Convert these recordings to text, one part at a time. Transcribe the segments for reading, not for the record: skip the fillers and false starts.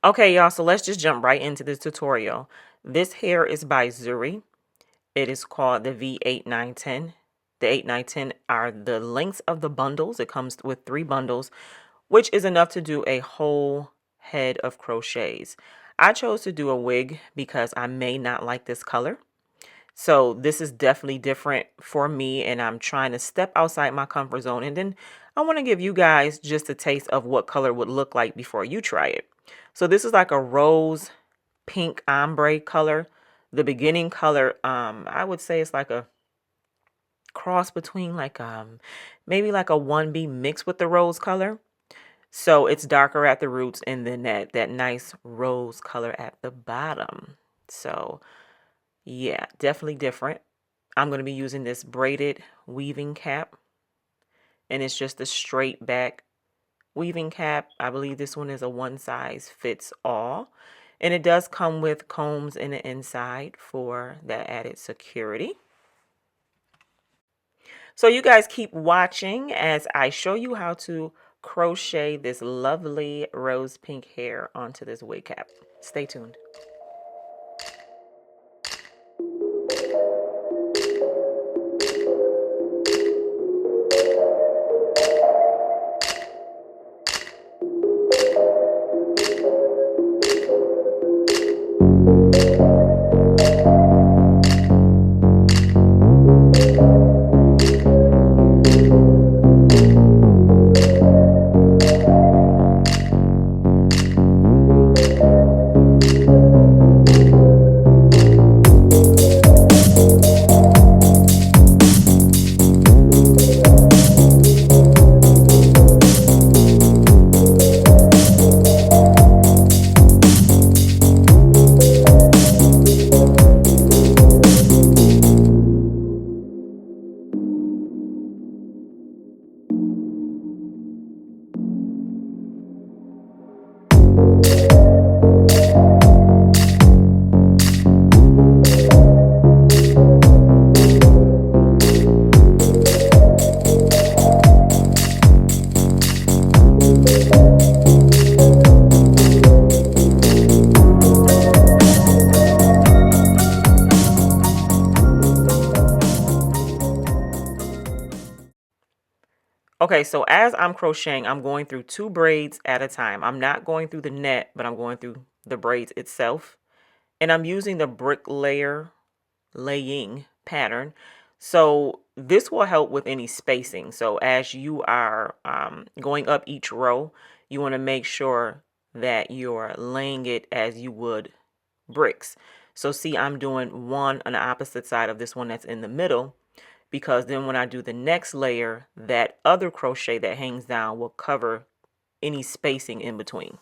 Okay, y'all, so let's just jump right into this tutorial. This hair is by Zury. It is called the V8910. The 8910 are the lengths of the bundles. It comes with 3 bundles, which is enough to do a whole head of crochets. I chose to do a wig because I may not like this color. So this is definitely different for me, and I'm trying to step outside my comfort zone. And then I want to give you guys just a taste of what color would look like before you try it. So this is like a rose pink ombre color. The beginning color, I would say it's like a cross between like maybe like a 1B mixed with the rose color. So it's darker at the roots and then that nice rose color at the bottom. So yeah, definitely different. I'm going to be using this braided weaving cap, and it's just a straight back weaving cap. I believe this one is a one size fits all, and it does come with combs in the inside for that added security. So you guys keep watching as I show you how to crochet this lovely rose pink hair onto this wig cap. Stay tuned. Okay, so as I'm crocheting, I'm going through 2 braids at a time. I'm not going through the net, but I'm going through the braids itself. And I'm using the laying pattern. So this will help with any spacing. So as you are going up each row, you want to make sure that you're laying it as you would bricks. So see, I'm doing one on the opposite side of this one that's in the middle, because then when I do the next layer, that other crochet that hangs down will cover any spacing in between.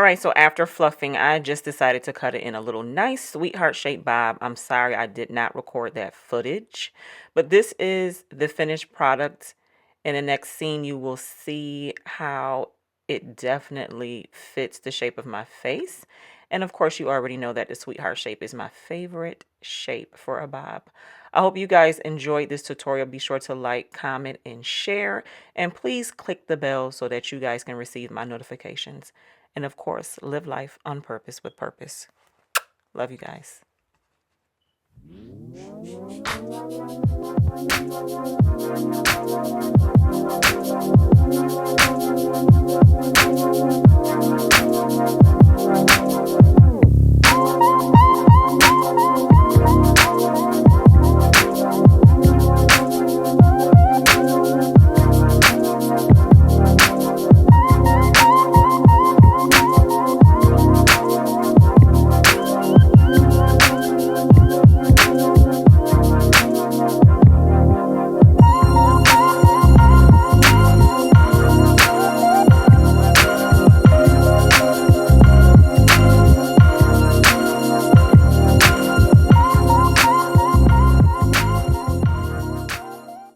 right, so after fluffing, I just decided to cut it in a little nice sweetheart shaped bob. I'm sorry I did not record that footage, but this is the finished product. In the next scene, you will see how it definitely fits the shape of my face. And of course, you already know that the sweetheart shape is my favorite shape for a bob. I hope you guys enjoyed this tutorial. Be sure to like, comment, and share. And please click the bell so that you guys can receive my notifications. And of course, live life on purpose with purpose. Love you guys.